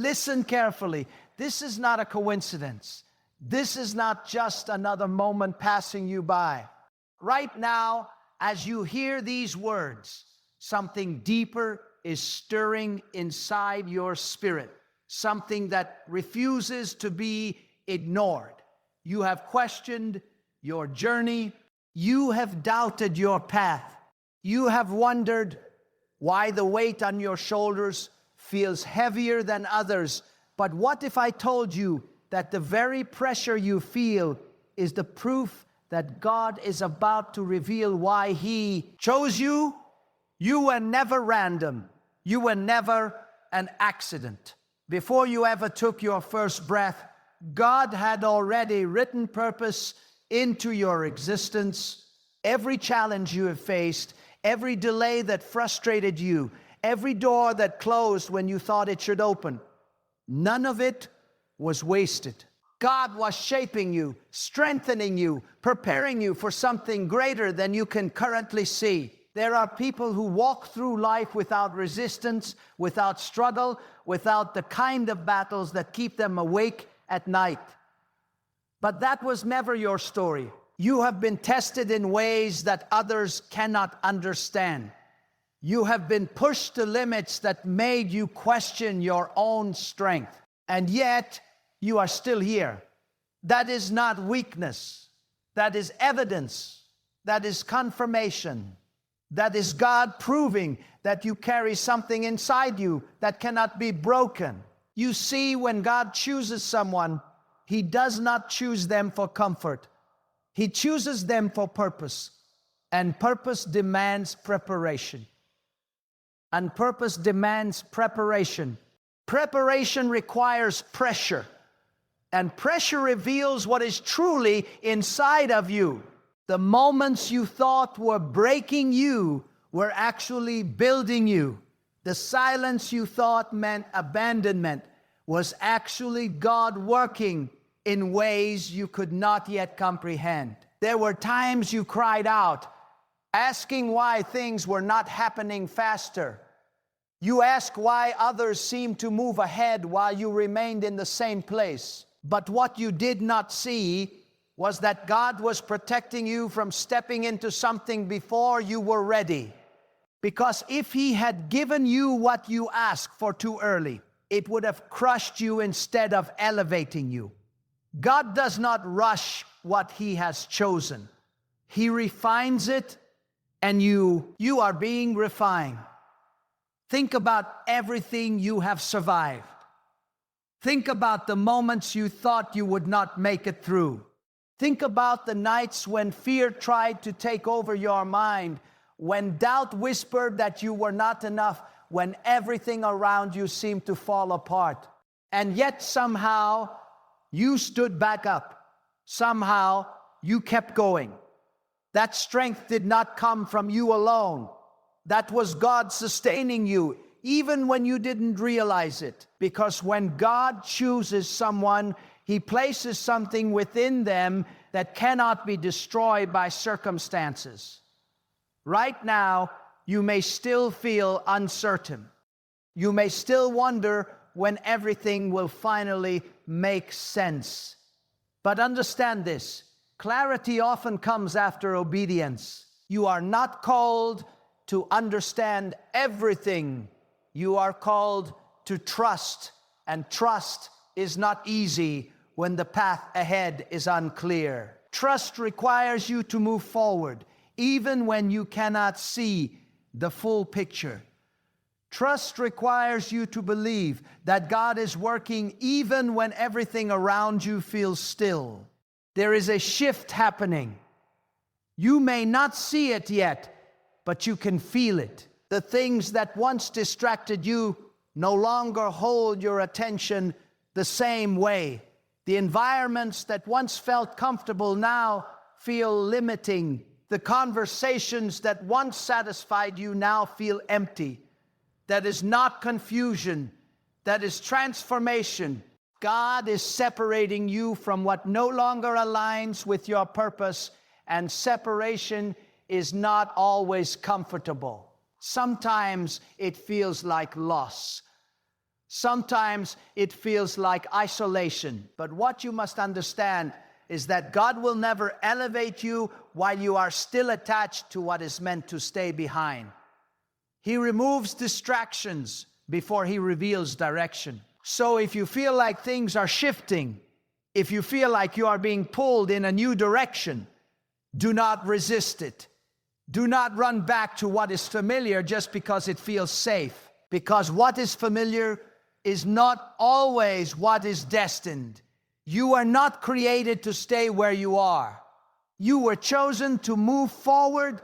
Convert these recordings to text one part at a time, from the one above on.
Listen carefully. This is not a coincidence. This is not just another moment passing you by. Right now, as you hear these words, something deeper is stirring inside your spirit. Something that refuses to be ignored. You have questioned your journey. You have doubted your path. You have wondered why the weight on your shoulders feels heavier than others. But what if I told you that the very pressure you feel is the proof that God is about to reveal why He chose you? You were never random. You were never an accident. Before you ever took your first breath, God had already written purpose into your existence. Every challenge you have faced, every delay that frustrated you, every door that closed when you thought it should open, none of it was wasted. God was shaping you, strengthening you, preparing you for something greater than you can currently see. There are people who walk through life without resistance, without struggle, without the kind of battles that keep them awake at night. But that was never your story. You have been tested in ways that others cannot understand. You have been pushed to limits that made you question your own strength. And yet, you are still here. That is not weakness. That is evidence. That is confirmation. That is God proving that you carry something inside you that cannot be broken. You see, when God chooses someone, He does not choose them for comfort. He chooses them for purpose. And purpose demands preparation. And purpose demands preparation. Preparation requires pressure. And pressure reveals what is truly inside of you. The moments you thought were breaking you were actually building you. The silence you thought meant abandonment was actually God working in ways you could not yet comprehend. There were times you cried out, asking why things were not happening faster. You asked why others seemed to move ahead while you remained in the same place. But what you did not see was that God was protecting you from stepping into something before you were ready. Because if He had given you what you asked for too early, it would have crushed you instead of elevating you. God does not rush what He has chosen. He refines it, and you are being refined. Think about everything you have survived. Think about the moments you thought you would not make it through. Think about the nights when fear tried to take over your mind, when doubt whispered that you were not enough, when everything around you seemed to fall apart. And yet somehow you stood back up. Somehow you kept going. That strength did not come from you alone. That was God sustaining you, even when you didn't realize it. Because when God chooses someone, He places something within them that cannot be destroyed by circumstances. Right now, you may still feel uncertain. You may still wonder when everything will finally make sense. But understand this, clarity often comes after obedience. You are not called to understand everything. You are called to trust, and trust is not easy when the path ahead is unclear. Trust requires you to move forward, even when you cannot see the full picture. Trust requires you to believe that God is working even when everything around you feels still. There is a shift happening. You may not see it yet, but you can feel it. The things that once distracted you no longer hold your attention the same way. The environments that once felt comfortable now feel limiting. The conversations that once satisfied you now feel empty. That is not confusion. That is transformation. God is separating you from what no longer aligns with your purpose, and separation is not always comfortable. Sometimes it feels like loss. Sometimes it feels like isolation. But what you must understand is that God will never elevate you while you are still attached to what is meant to stay behind. He removes distractions before He reveals direction. So if you feel like things are shifting, if you feel like you are being pulled in a new direction, do not resist it. Do not run back to what is familiar just because it feels safe. Because what is familiar is not always what is destined. You are not created to stay where you are. You were chosen to move forward,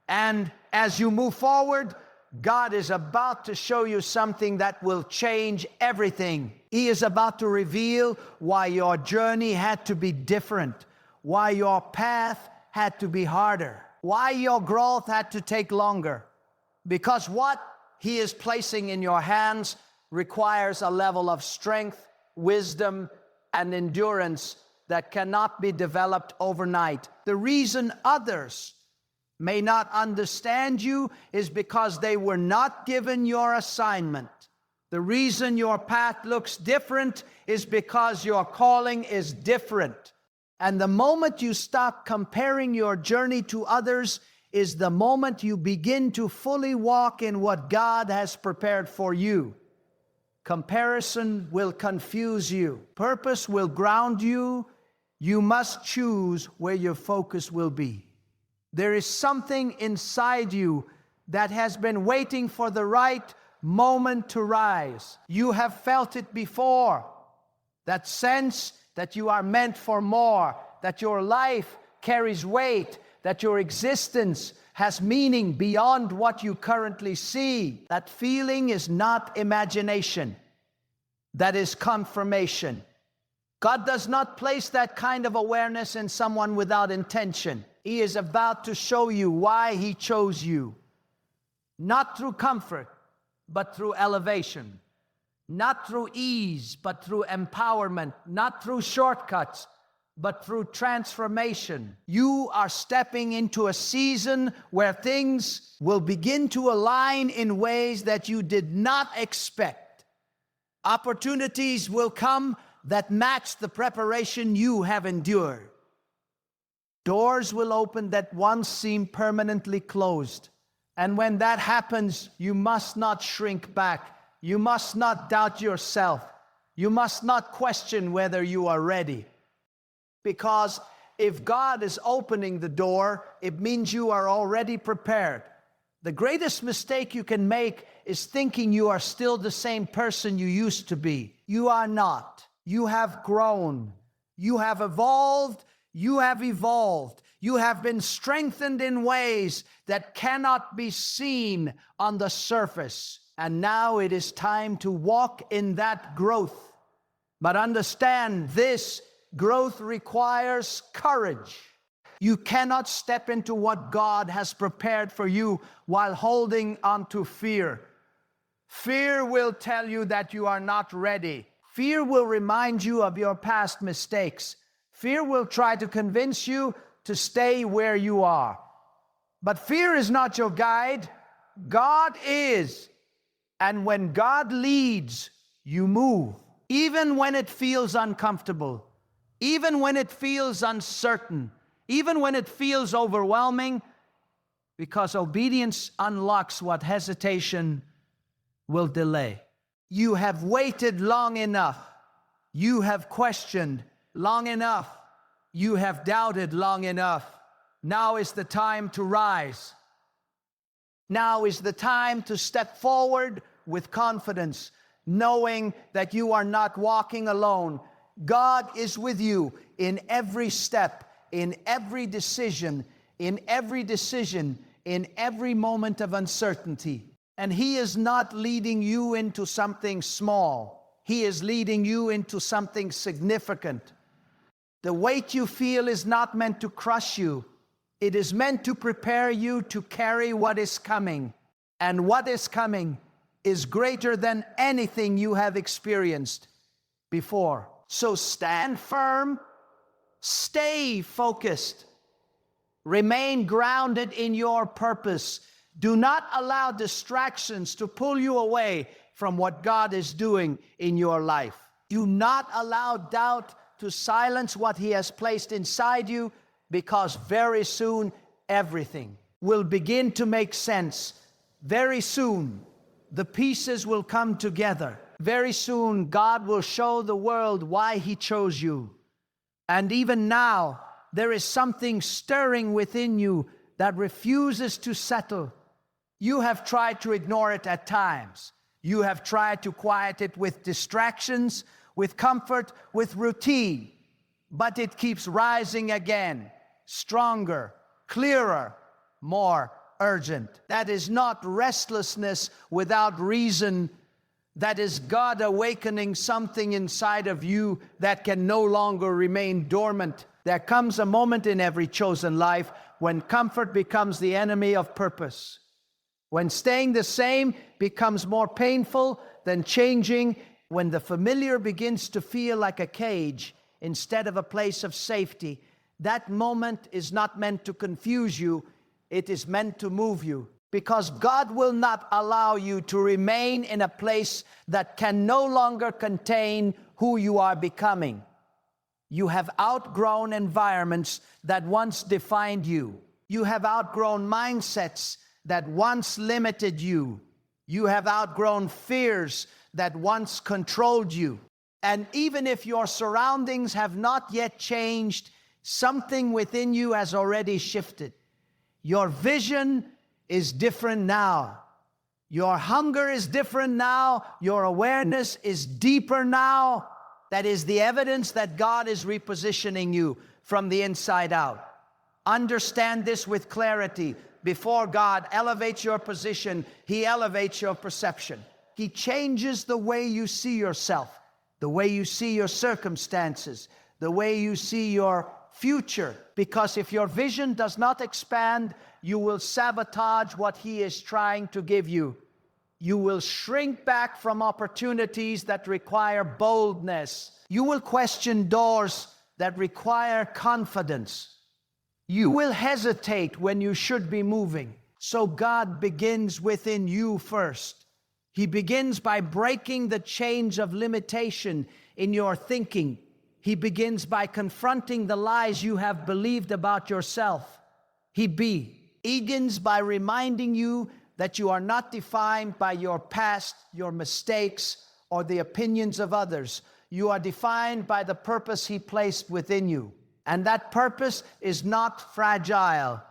and as you move forward, God is about to show you something that will change everything. He is about to reveal why your journey had to be different, why your path had to be harder, why your growth had to take longer. Because what He is placing in your hands requires a level of strength, wisdom, and endurance that cannot be developed overnight. The reason others may not understand you is because they were not given your assignment. The reason your path looks different is because your calling is different. And the moment you stop comparing your journey to others is the moment you begin to fully walk in what God has prepared for you. Comparison will confuse you. Purpose will ground you. You must choose where your focus will be. There is something inside you that has been waiting for the right moment to rise. You have felt it before. That sense that you are meant for more, that your life carries weight, that your existence has meaning beyond what you currently see. That feeling is not imagination. That is confirmation. God does not place that kind of awareness in someone without intention. He is about to show you why He chose you. Not through comfort, but through elevation. Not through ease, but through empowerment. Not through shortcuts, but through transformation. You are stepping into a season where things will begin to align in ways that you did not expect. Opportunities will come that match the preparation you have endured. Doors will open that once seemed permanently closed. And when that happens, you must not shrink back. You must not doubt yourself. You must not question whether you are ready. Because if God is opening the door, it means you are already prepared. The greatest mistake you can make is thinking you are still the same person you used to be. You are not. You have grown. You have evolved. You have evolved. You have been strengthened in ways that cannot be seen on the surface. And now it is time to walk in that growth. But understand, this growth requires courage. You cannot step into what God has prepared for you while holding on to fear. Fear will tell you that you are not ready. Fear will remind you of your past mistakes. Fear will try to convince you to stay where you are. But fear is not your guide. God is. And when God leads, you move. Even when it feels uncomfortable. Even when it feels uncertain. Even when it feels overwhelming. Because obedience unlocks what hesitation will delay. You have waited long enough. You have questioned long enough. You have doubted long enough. Now is the time to rise. Now is the time to step forward with confidence, knowing that you are not walking alone. God is with you in every step, in every decision, in every moment of uncertainty. And He is not leading you into something small. He is leading you into something significant. The weight you feel is not meant to crush you. It is meant to prepare you to carry what is coming. And what is coming is greater than anything you have experienced before. So stand firm, stay focused, remain grounded in your purpose. Do not allow distractions to pull you away. from what God is doing in your life. Do not allow doubt to silence what He has placed inside you, because very soon everything will begin to make sense. Very soon the pieces will come together. Very soon God will show the world why He chose you. And even now, there is something stirring within you that refuses to settle. You have tried to ignore it at times. You have tried to quiet it with distractions, with comfort, with routine. But it keeps rising again, stronger, clearer, more urgent. That is not restlessness without reason. That is God awakening something inside of you that can no longer remain dormant. There comes a moment in every chosen life when comfort becomes the enemy of purpose. When staying the same becomes more painful than changing. When the familiar begins to feel like a cage instead of a place of safety. That moment is not meant to confuse you. It is meant to move you. Because God will not allow you to remain in a place that can no longer contain who you are becoming. You have outgrown environments that once defined you. You have outgrown mindsets that once limited you. You have outgrown fears that once controlled you. And even if your surroundings have not yet changed, something within you has already shifted. Your vision is different now. Your hunger is different now. Your awareness is deeper now. That is the evidence that God is repositioning you from the inside out. Understand this with clarity. Before God elevates your position, He elevates your perception. He changes the way you see yourself, the way you see your circumstances, the way you see your future. Because if your vision does not expand, you will sabotage what He is trying to give you. You will shrink back from opportunities that require boldness. You will question doors that require confidence. You will hesitate when you should be moving. So God begins within you first. He begins by breaking the chains of limitation in your thinking. He begins by confronting the lies you have believed about yourself. He begins by reminding you that you are not defined by your past, your mistakes, or the opinions of others. You are defined by the purpose He placed within you. And that purpose is not fragile.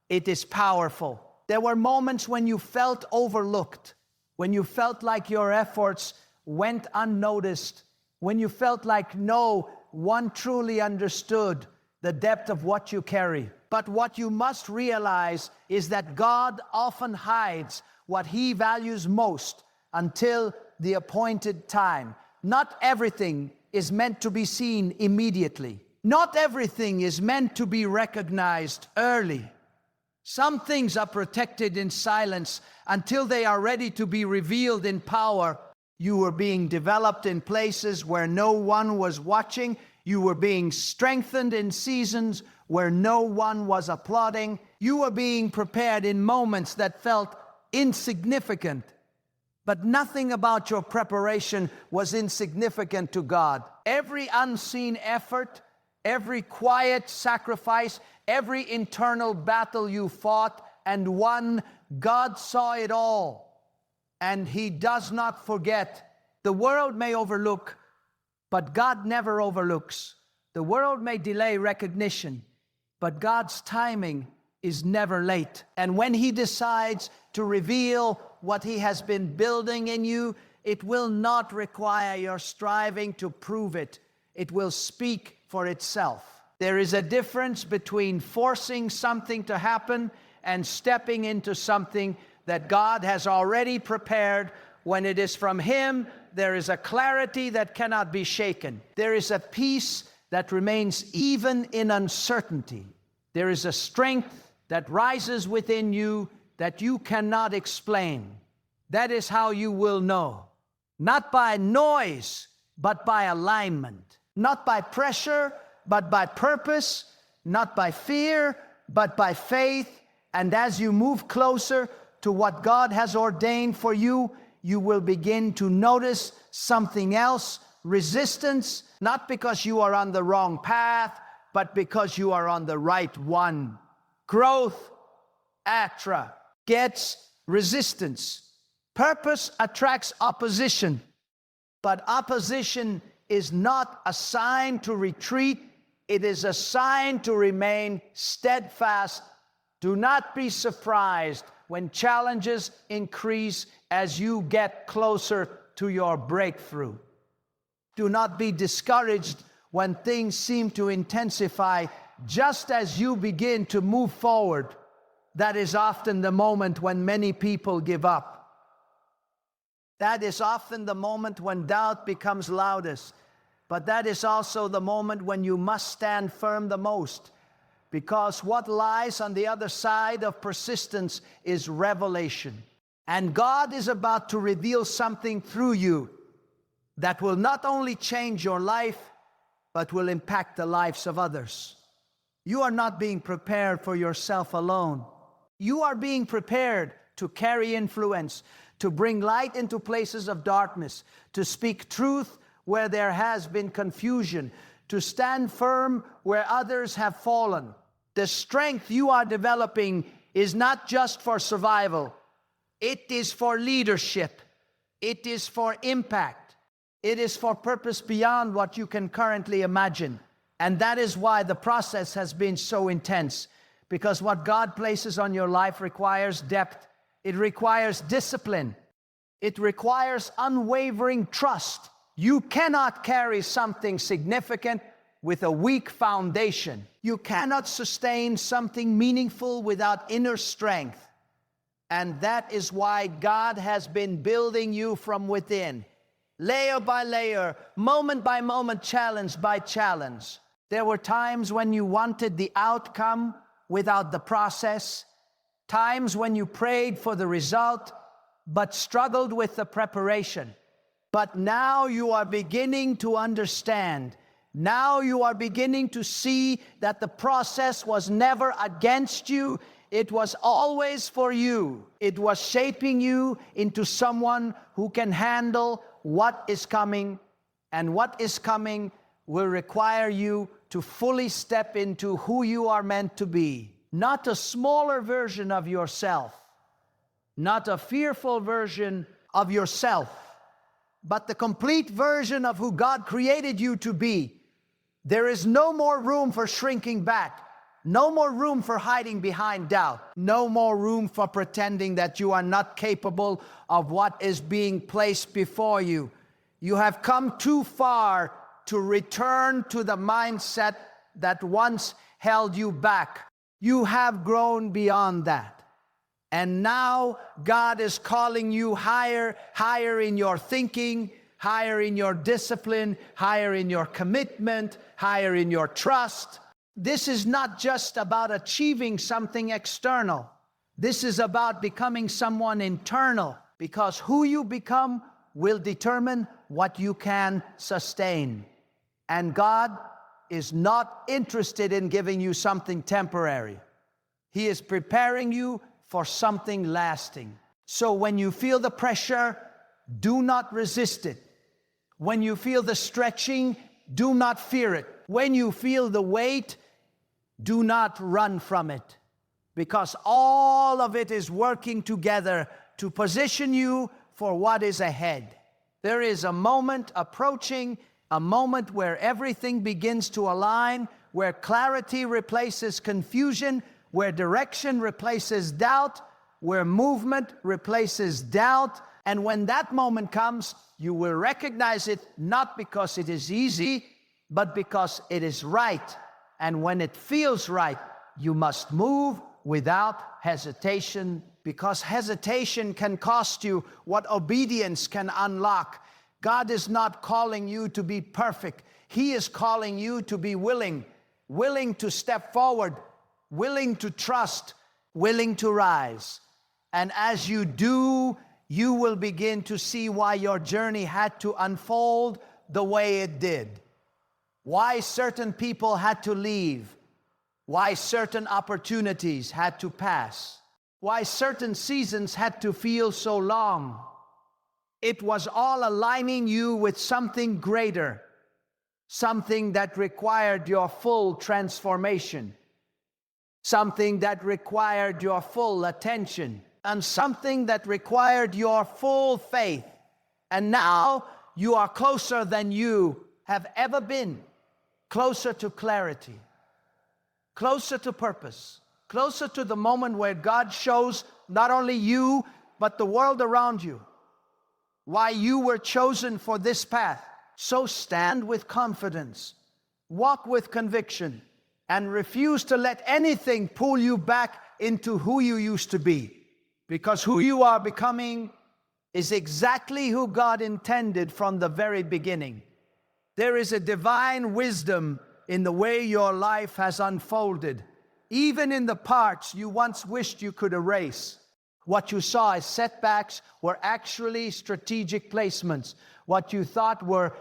It is powerful. There were moments when you felt overlooked, when you felt like your efforts went unnoticed, when you felt like no one truly understood the depth of what you carry. But what you must realize is that God often hides what He values most until the appointed time. Not everything is meant to be seen immediately. Not everything is meant to be recognized early. Some things are protected in silence until they are ready to be revealed in power. You were being developed in places where no one was watching. You were being strengthened in seasons where no one was applauding. You were being prepared in moments that felt insignificant. But nothing about your preparation was insignificant to God. Every unseen effort, every quiet sacrifice, every internal battle you fought and won, God saw it all. And He does not forget. The world may overlook, but God never overlooks. The world may delay recognition, but God's timing is never late. And when He decides to reveal what He has been building in you, it will not require your striving to prove it. It will speak for itself. There is a difference between forcing something to happen and stepping into something that God has already prepared. When it is from Him, there is a clarity that cannot be shaken. There is a peace that remains even in uncertainty. There is a strength that rises within you that you cannot explain. That is how you will know. Not by noise, but by alignment. Not by pressure, but by purpose. Not by fear, but by faith. And as you move closer to what God has ordained for you, you will begin to notice something else, resistance, not because you are on the wrong path, but because you are on the right one. Growth, gets resistance. Purpose attracts opposition, but opposition is not a sign to retreat. It is a sign to remain steadfast. Do not be surprised when challenges increase as you get closer to your breakthrough. Do not be discouraged when things seem to intensify just as you begin to move forward. That is often the moment when many people give up. That is often the moment when doubt becomes loudest. But that is also the moment when you must stand firm the most. Because what lies on the other side of persistence is revelation. And God is about to reveal something through you that will not only change your life, but will impact the lives of others. You are not being prepared for yourself alone. You are being prepared to carry influence, to bring light into places of darkness, to speak truth where there has been confusion, to stand firm where others have fallen. The strength you are developing is not just for survival. It is for leadership. It is for impact. It is for purpose beyond what you can currently imagine. And that is why the process has been so intense. Because what God places on your life requires depth. It requires discipline. It requires unwavering trust. You cannot carry something significant with a weak foundation. You cannot sustain something meaningful without inner strength. And that is why God has been building you from within, layer by layer, moment by moment, challenge by challenge. There were times when you wanted the outcome without the process, times when you prayed for the result, but struggled with the preparation. But now you are beginning to understand. Now you are beginning to see that the process was never against you. It was always for you. It was shaping you into someone who can handle what is coming. And what is coming will require you to fully step into who you are meant to be. Not a smaller version of yourself, not a fearful version of yourself, but the complete version of who God created you to be. There is no more room for shrinking back, no more room for hiding behind doubt, no more room for pretending that you are not capable of what is being placed before you. You have come too far to return to the mindset that once held you back. You have grown beyond that. And now God is calling you higher, higher in your thinking, higher in your discipline, higher in your commitment, higher in your trust. This is not just about achieving something external. This is about becoming someone internal, because who you become will determine what you can sustain. And God is not interested in giving you something temporary. He is preparing you for something lasting. So when you feel the pressure, do not resist it. When you feel the stretching, do not fear it. When you feel the weight, do not run from it. Because all of it is working together to position you for what is ahead. There is a moment approaching, a moment where everything begins to align, where clarity replaces confusion, where direction replaces doubt, where movement replaces doubt. And when that moment comes, you will recognize it not because it is easy, but because it is right. And when it feels right, you must move without hesitation, because hesitation can cost you what obedience can unlock. God is not calling you to be perfect. He is calling you to be willing to step forward, willing to trust, willing to rise. And as you do, you will begin to see why your journey had to unfold the way it did. Why certain people had to leave. Why certain opportunities had to pass. Why certain seasons had to feel so long. It was all aligning you with something greater, something that required your full transformation, something that required your full attention, and something that required your full faith. And now you are closer than you have ever been, closer to clarity, closer to purpose, closer to the moment where God shows not only you, but the world around you why you were chosen for this path. So stand with confidence, walk with conviction, and refuse to let anything pull you back into who you used to be. Because who you are becoming is exactly who God intended from the very beginning. There is a divine wisdom in the way your life has unfolded, even in the parts you once wished you could erase. What you saw as setbacks were actually strategic placements. What you thought were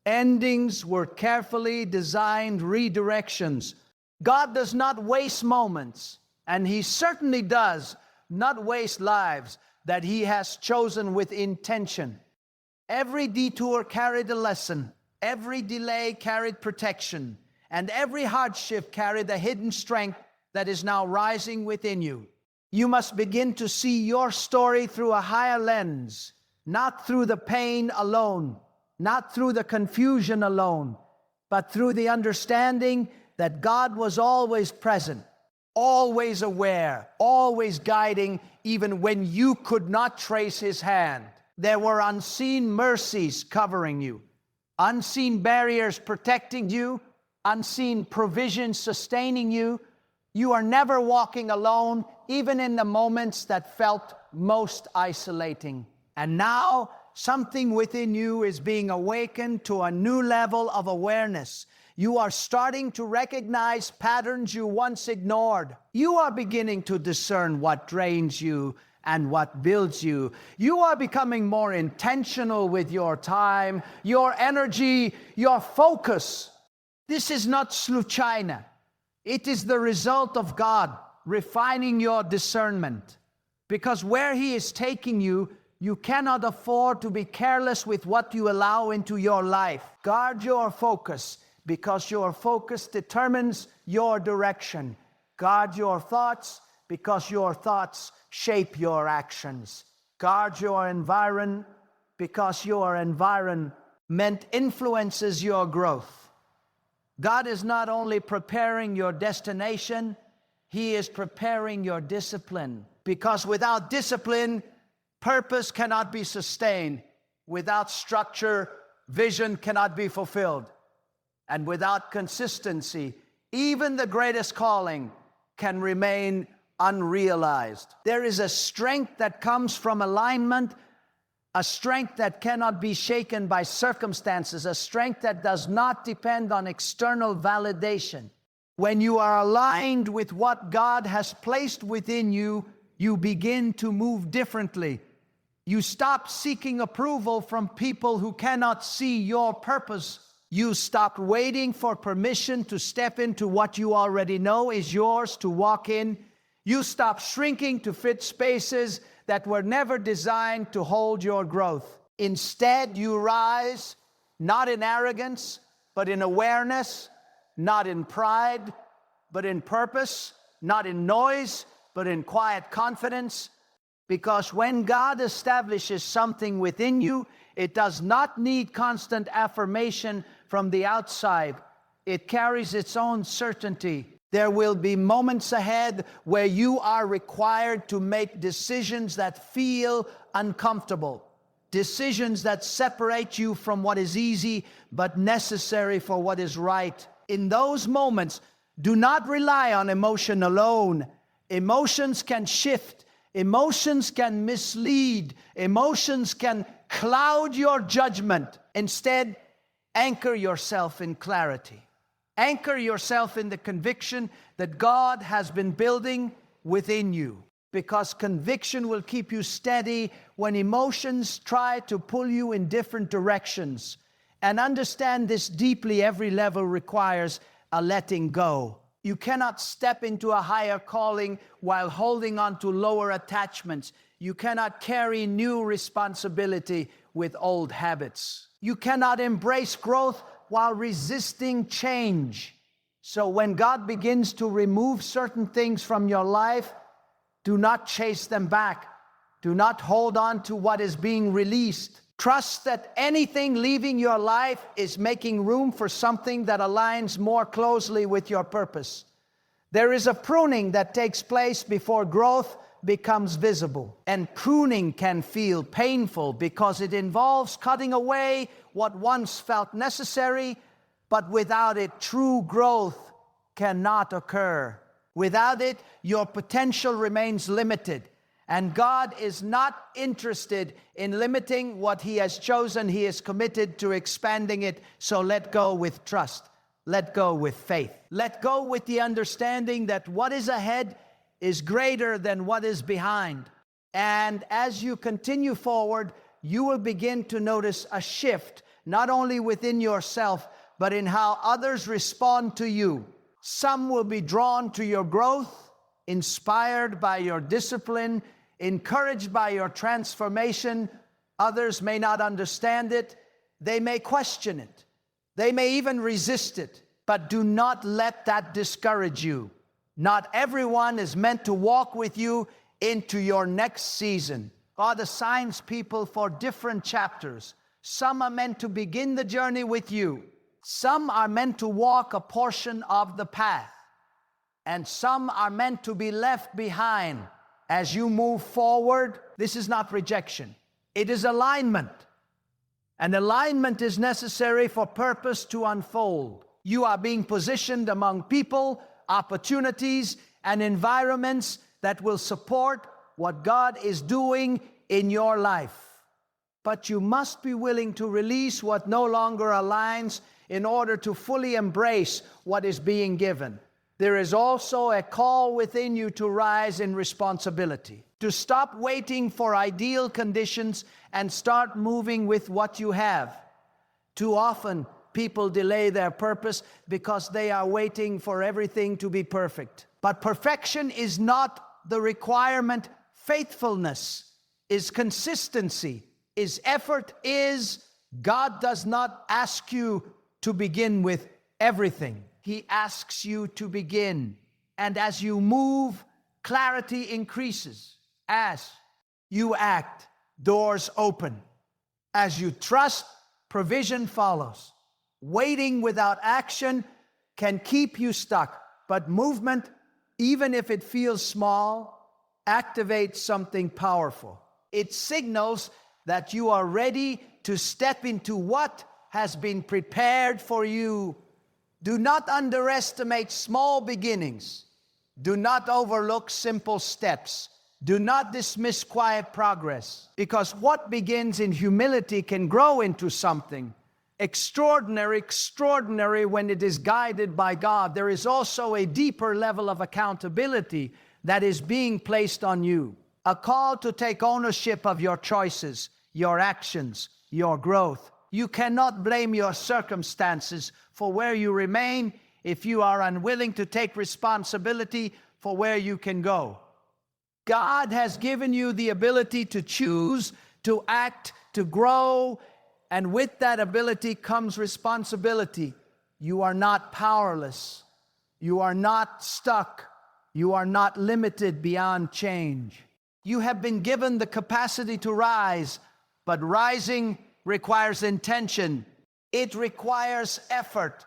endings were carefully designed redirections. God does not waste moments, and He certainly does not waste lives that He has chosen with intention. Every detour carried a lesson, every delay carried protection, and every hardship carried a hidden strength that is now rising within you. You must begin to see your story through a higher lens, not through the pain alone, not through the confusion alone, but through the understanding that God was always present, always aware, always guiding, even when you could not trace His hand. There were unseen mercies covering you, unseen barriers protecting you, unseen provisions sustaining you. You are never walking alone, even in the moments that felt most isolating. And now, something within you is being awakened to a new level of awareness. You are starting to recognize patterns you once ignored. You are beginning to discern what drains you and what builds you. You are becoming more intentional with your time, your energy, your focus. This is not sluchina. It is the result of God refining your discernment. Because where He is taking you, you cannot afford to be careless with what you allow into your life. Guard your focus, because your focus determines your direction. Guard your thoughts, because your thoughts shape your actions. Guard your environment, because your environment influences your growth. God is not only preparing your destination, He is preparing your discipline. Because without discipline, purpose cannot be sustained. Without structure, vision cannot be fulfilled. And without consistency, even the greatest calling can remain unrealized. There is a strength that comes from alignment, a strength that cannot be shaken by circumstances, a strength that does not depend on external validation. When you are aligned with what God has placed within you, you begin to move differently. You stop seeking approval from people who cannot see your purpose. You stop waiting for permission to step into what you already know is yours to walk in. You stop shrinking to fit spaces that were never designed to hold your growth. Instead, you rise, not in arrogance, but in awareness, not in pride, but in purpose, not in noise, but in quiet confidence. Because when God establishes something within you, it does not need constant affirmation from the outside. It carries its own certainty. There will be moments ahead where you are required to make decisions that feel uncomfortable. Decisions that separate you from what is easy but necessary for what is right. In those moments, do not rely on emotion alone. Emotions can shift. Emotions can mislead. Emotions can cloud your judgment. Instead, anchor yourself in clarity. Anchor yourself in the conviction that God has been building within you. Because conviction will keep you steady when emotions try to pull you in different directions. And understand this deeply, every level requires a letting go. You cannot step into a higher calling while holding on to lower attachments. You cannot carry new responsibility with old habits. You cannot embrace growth while resisting change. So when God begins to remove certain things from your life, do not chase them back. Do not hold on to what is being released. Trust that anything leaving your life is making room for something that aligns more closely with your purpose. There is a pruning that takes place before growth becomes visible. And pruning can feel painful because it involves cutting away what once felt necessary, but without it, true growth cannot occur. Without it, your potential remains limited. And God is not interested in limiting what He has chosen. He is committed to expanding it. So let go with trust. Let go with faith. Let go with the understanding that what is ahead is greater than what is behind. And as you continue forward, you will begin to notice a shift, not only within yourself, but in how others respond to you. Some will be drawn to your growth, inspired by your discipline, encouraged by your transformation. Others may not understand it. They may question it. They may even resist it. But do not let that discourage you. Not everyone is meant to walk with you into your next season. God assigns people for different chapters. Some are meant to begin the journey with you. Some are meant to walk a portion of the path. And some are meant to be left behind as you move forward. This is not rejection. It is alignment. And alignment is necessary for purpose to unfold. You are being positioned among people, opportunities, and environments that will support what God is doing in your life. But you must be willing to release what no longer aligns in order to fully embrace what is being given. There is also a call within you to rise in responsibility, to stop waiting for ideal conditions and start moving with what you have. Too often, people delay their purpose because they are waiting for everything to be perfect. But perfection is not the requirement. Faithfulness is consistency, is effort, is God does not ask you to begin with everything. He asks you to begin. And as you move, clarity increases. As you act, doors open. As you trust, provision follows. Waiting without action can keep you stuck, but movement, even if it feels small, activates something powerful. It signals that you are ready to step into what has been prepared for you. Do not underestimate small beginnings. Do not overlook simple steps. Do not dismiss quiet progress, because what begins in humility can grow into something extraordinary when it is guided by God. There is also a deeper level of accountability that is being placed on you. A call to take ownership of your choices, your actions, your growth. You cannot blame your circumstances for where you remain if you are unwilling to take responsibility for where you can go. God has given you the ability to choose, to act, to grow, and with that ability comes responsibility. You are not powerless. You are not stuck. You are not limited beyond change. You have been given the capacity to rise, but rising requires intention. It requires effort.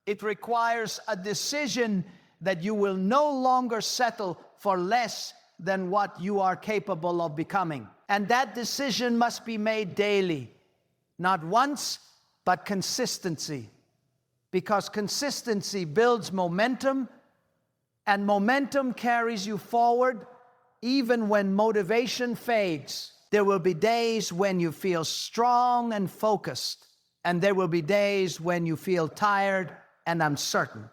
It requires a decision that you will no longer settle for less than what you are capable of becoming. And that decision must be made daily. Not once, but consistency. Because consistency builds momentum, and momentum carries you forward even when motivation fades. There will be days when you feel strong and focused, and there will be days when you feel tired and uncertain.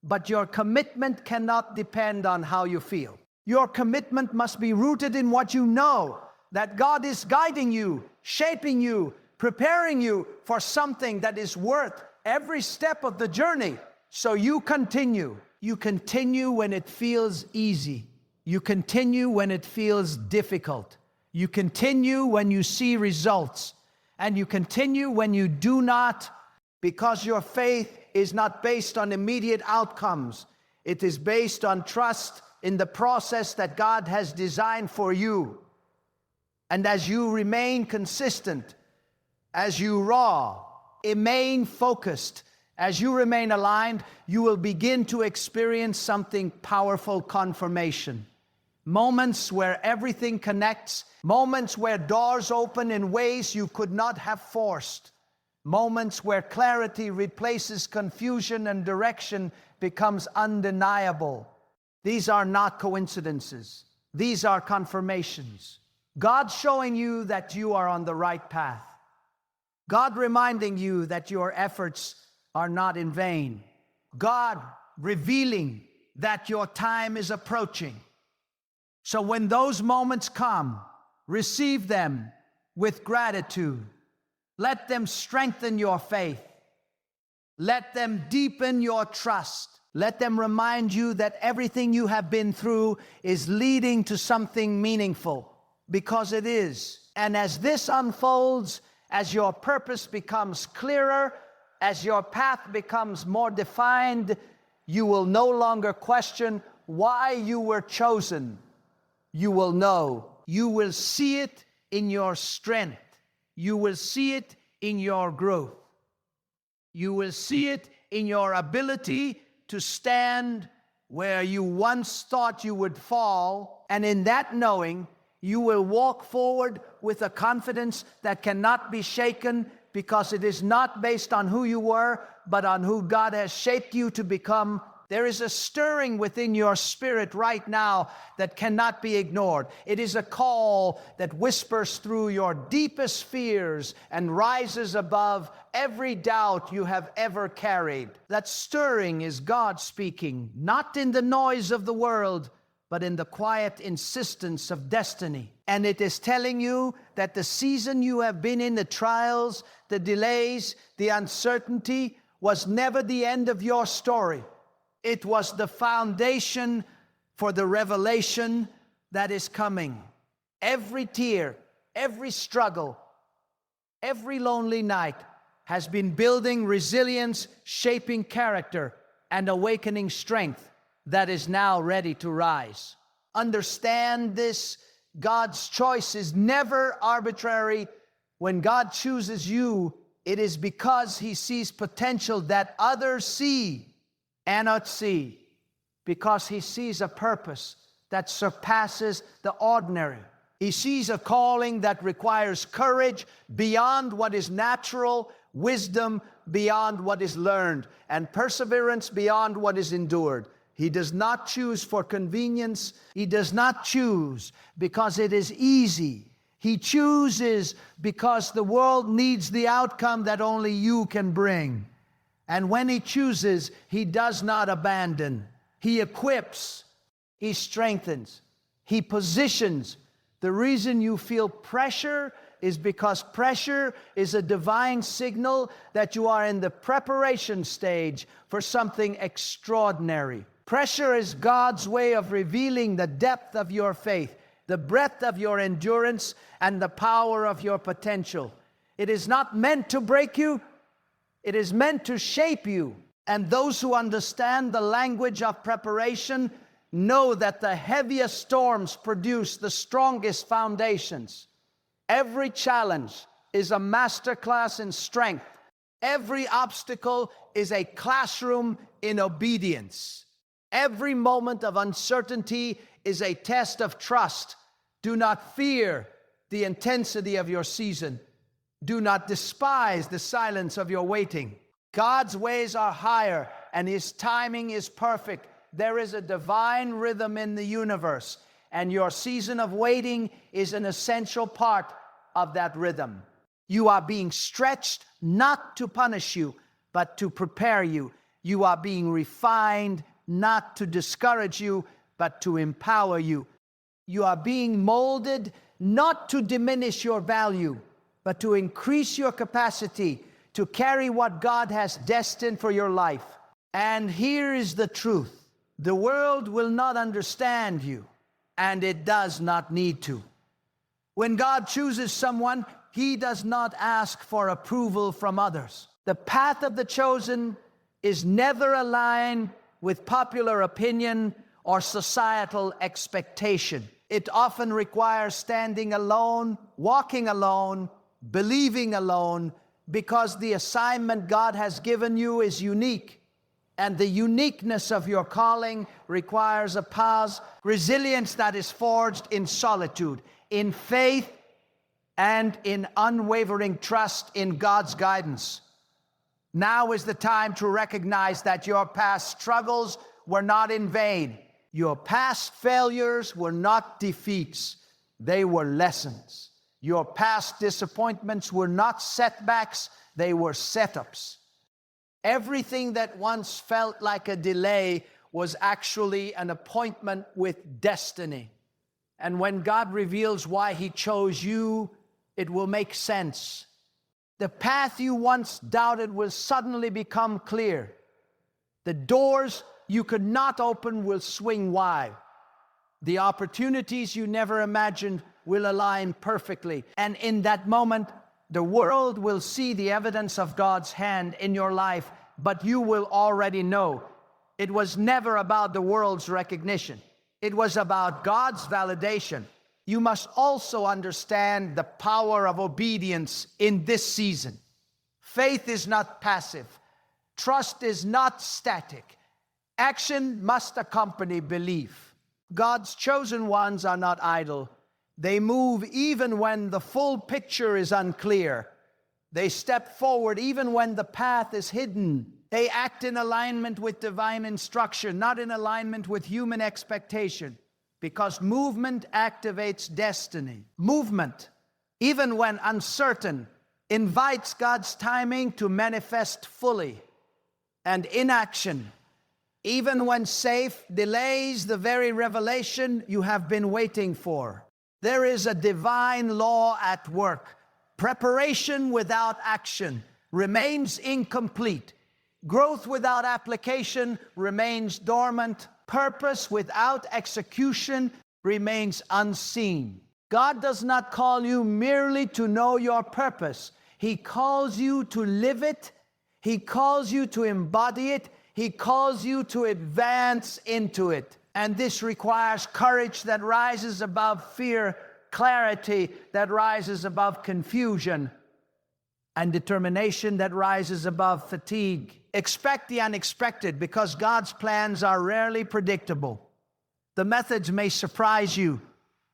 But your commitment cannot depend on how you feel. Your commitment must be rooted in what you know, that God is guiding you, shaping you, preparing you for something that is worth every step of the journey. So you continue. You continue when it feels easy. You continue when it feels difficult. You continue when you see results. And you continue when you do not, because your faith is not based on immediate outcomes. It is based on trust in the process that God has designed for you. And as you remain consistent, as you remain focused, as you remain aligned, you will begin to experience something powerful: confirmation. Moments where everything connects, moments where doors open in ways you could not have forced, moments where clarity replaces confusion and direction becomes undeniable. These are not coincidences. These are confirmations. God showing you that you are on the right path. God reminding you that your efforts are not in vain. God revealing that your time is approaching. So when those moments come, receive them with gratitude. Let them strengthen your faith. Let them deepen your trust. Let them remind you that everything you have been through is leading to something meaningful, because it is. And as this unfolds, as your purpose becomes clearer, as your path becomes more defined, you will no longer question why you were chosen. You will know. You will see it in your strength. You will see it in your growth. You will see it in your ability to stand where you once thought you would fall. And in that knowing, you will walk forward with a confidence that cannot be shaken, because it is not based on who you were, but on who God has shaped you to become. There is a stirring within your spirit right now that cannot be ignored. It is a call that whispers through your deepest fears and rises above every doubt you have ever carried. That stirring is God speaking, not in the noise of the world, but in the quiet insistence of destiny. And it is telling you that the season you have been in, the trials, the delays, the uncertainty, was never the end of your story. It was the foundation for the revelation that is coming. Every tear, every struggle, every lonely night has been building resilience, shaping character, and awakening strength that is now ready to rise. Understand this: God's choice is never arbitrary. When God chooses you, it is because He sees potential that others cannot see, because He sees a purpose that surpasses the ordinary. He sees a calling that requires courage beyond what is natural, wisdom beyond what is learned, and perseverance beyond what is endured. He does not choose for convenience. He does not choose because it is easy. He chooses because the world needs the outcome that only you can bring. And when He chooses, He does not abandon. He equips. He strengthens. He positions. The reason you feel pressure is because pressure is a divine signal that you are in the preparation stage for something extraordinary. Pressure is God's way of revealing the depth of your faith, the breadth of your endurance, and the power of your potential. It is not meant to break you. It is meant to shape you. And those who understand the language of preparation know that the heaviest storms produce the strongest foundations. Every challenge is a masterclass in strength. Every obstacle is a classroom in obedience. Every moment of uncertainty is a test of trust. Do not fear the intensity of your season. Do not despise the silence of your waiting. God's ways are higher and His timing is perfect. There is a divine rhythm in the universe, and your season of waiting is an essential part of that rhythm. You are being stretched not to punish you, but to prepare you. You are being refined not to discourage you, but to empower you. You are being molded not to diminish your value, but to increase your capacity to carry what God has destined for your life. And here is the truth. The world will not understand you, and it does not need to. When God chooses someone, He does not ask for approval from others. The path of the chosen is never aligned with popular opinion or societal expectation. It often requires standing alone, walking alone, believing alone, because the assignment God has given you is unique. And the uniqueness of your calling requires a pause, resilience that is forged in solitude, in faith, and in unwavering trust in God's guidance. Now is the time to recognize that your past struggles were not in vain. Your past failures were not defeats. They were lessons. Your past disappointments were not setbacks. They were setups. Everything that once felt like a delay was actually an appointment with destiny. And when God reveals why He chose you, it will make sense. The path you once doubted will suddenly become clear. The doors you could not open will swing wide. The opportunities you never imagined will align perfectly. And in that moment, the world will see the evidence of God's hand in your life, but you will already know it was never about the world's recognition. It was about God's validation. You must also understand the power of obedience in this season. Faith is not passive. Trust is not static. Action must accompany belief. God's chosen ones are not idle. They move even when the full picture is unclear. They step forward even when the path is hidden. They act in alignment with divine instruction, not in alignment with human expectation. Because movement activates destiny. Movement, even when uncertain, invites God's timing to manifest fully. And inaction, even when safe, delays the very revelation you have been waiting for. There is a divine law at work. Preparation without action remains incomplete. Growth without application remains dormant. Purpose without execution remains unseen. God does not call you merely to know your purpose. He calls you to live it. He calls you to embody it. He calls you to advance into it. And this requires courage that rises above fear, clarity that rises above confusion, and determination that rises above fatigue. Expect the unexpected, because God's plans are rarely predictable. The methods may surprise you.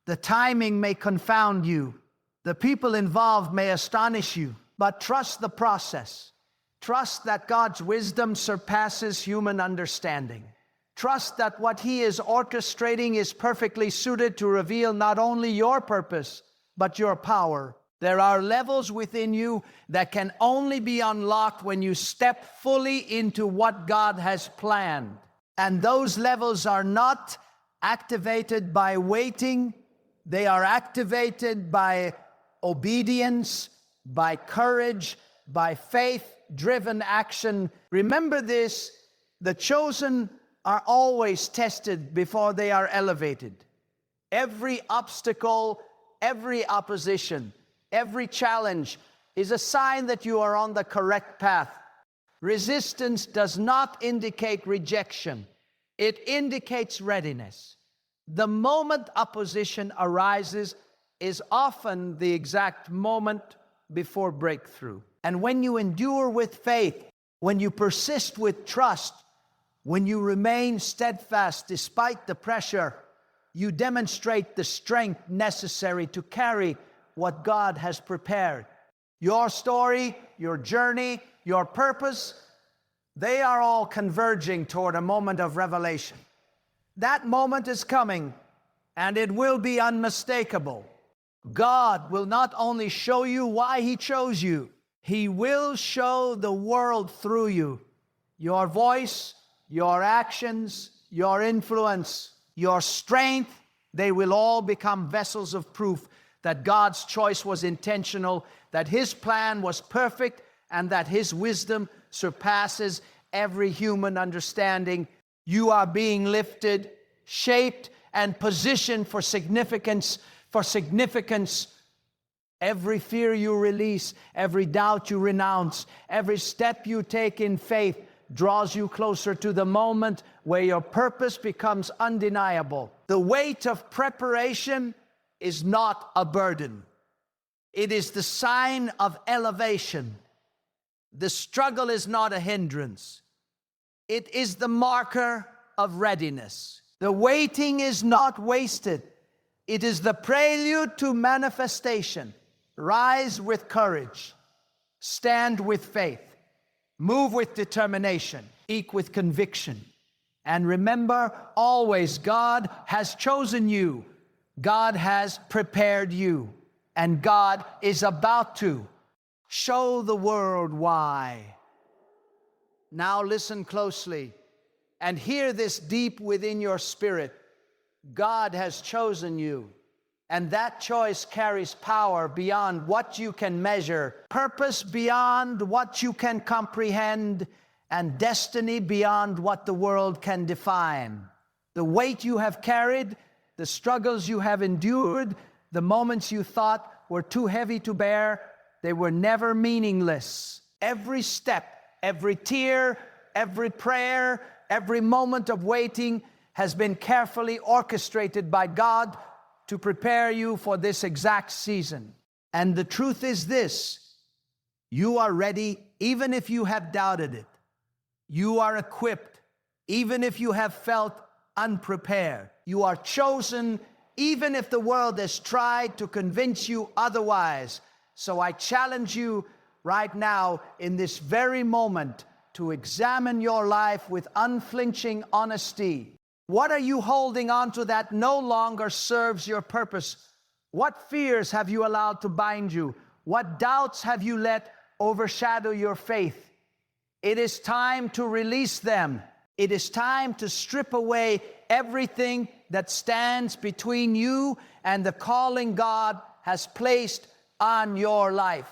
The timing may confound you. The people involved may astonish you. But trust the process. Trust that God's wisdom surpasses human understanding. Trust that what He is orchestrating is perfectly suited to reveal not only your purpose, but your power. There are levels within you that can only be unlocked when you step fully into what God has planned. And those levels are not activated by waiting. They are activated by obedience, by courage, by faith-driven action. Remember this, the chosen are always tested before they are elevated. Every obstacle, every opposition, every challenge is a sign that you are on the correct path. Resistance does not indicate rejection. It indicates readiness. The moment opposition arises is often the exact moment before breakthrough. And when you endure with faith, when you persist with trust, when you remain steadfast despite the pressure, you demonstrate the strength necessary to carry what God has prepared. Your story, your journey, your purpose, they are all converging toward a moment of revelation. That moment is coming, and it will be unmistakable. God will not only show you why He chose you, He will show the world through you. Your voice, your actions, your influence, your strength, they will all become vessels of proof that God's choice was intentional, that His plan was perfect, and that His wisdom surpasses every human understanding. You are being lifted, shaped, and positioned for significance. Every fear you release, every doubt you renounce, every step you take in faith draws you closer to the moment where your purpose becomes undeniable. The weight of preparation is not a burden. It is the sign of elevation. The struggle is not a hindrance. It is the marker of readiness. The waiting is not wasted. It is the prelude to manifestation. Rise with courage. Stand with faith. Move with determination. Speak with conviction. And remember always, God has chosen you. God has prepared you. And God is about to show the world why. Now listen closely and hear this deep within your spirit. God has chosen you, and that choice carries power beyond what you can measure, purpose beyond what you can comprehend, and destiny beyond what the world can define. The weight you have carried, the struggles you have endured, the moments you thought were too heavy to bear, they were never meaningless. Every step, every tear, every prayer, every moment of waiting has been carefully orchestrated by God to prepare you for this exact season. And the truth is this: you are ready even if you have doubted it. You are equipped even if you have felt unprepared. You are chosen even if the world has tried to convince you otherwise. So I challenge you right now in this very moment to examine your life with unflinching honesty. What are you holding on to that no longer serves your purpose? What fears have you allowed to bind you? What doubts have you let overshadow your faith? It is time to release them. It is time to strip away everything that stands between you and the calling God has placed on your life.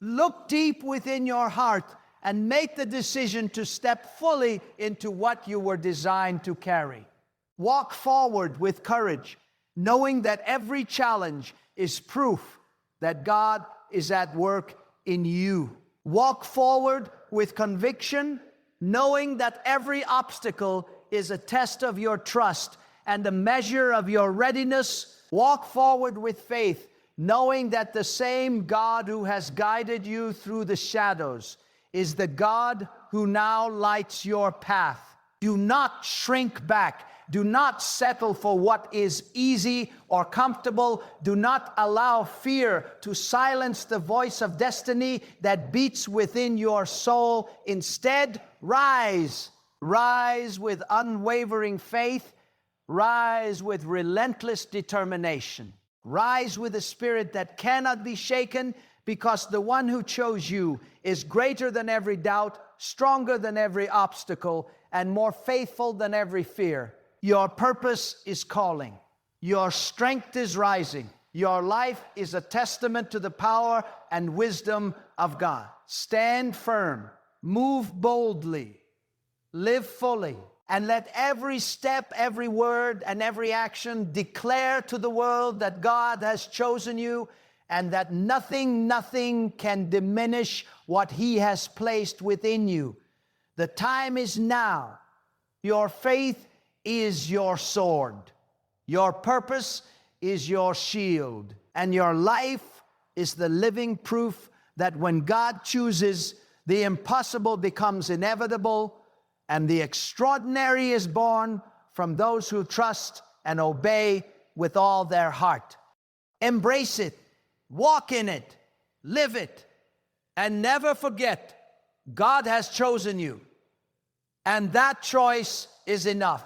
Look deep within your heart and make the decision to step fully into what you were designed to carry. Walk forward with courage, knowing that every challenge is proof that God is at work in you. Walk forward with conviction, knowing that every obstacle is a test of your trust and a measure of your readiness. Walk forward with faith, knowing that the same God who has guided you through the shadows is the God who now lights your path. Do not shrink back. Do not settle for what is easy or comfortable. Do not allow fear to silence the voice of destiny that beats within your soul. Instead, rise. Rise with unwavering faith. Rise with relentless determination. Rise with a spirit that cannot be shaken, because the one who chose you is greater than every doubt, stronger than every obstacle, and more faithful than every fear. Your purpose is calling. Your strength is rising. Your life is a testament to the power and wisdom of God. Stand firm. Move boldly. Live fully. And let every step, every word, and every action declare to the world that God has chosen you and that nothing can diminish what He has placed within you. The time is now. Your faith is your sword. Your purpose is your shield. And your life is the living proof that when God chooses, the impossible becomes inevitable, and the extraordinary is born from those who trust and obey with all their heart. Embrace it, walk in it, live it, and never forget God has chosen you, and that choice is enough.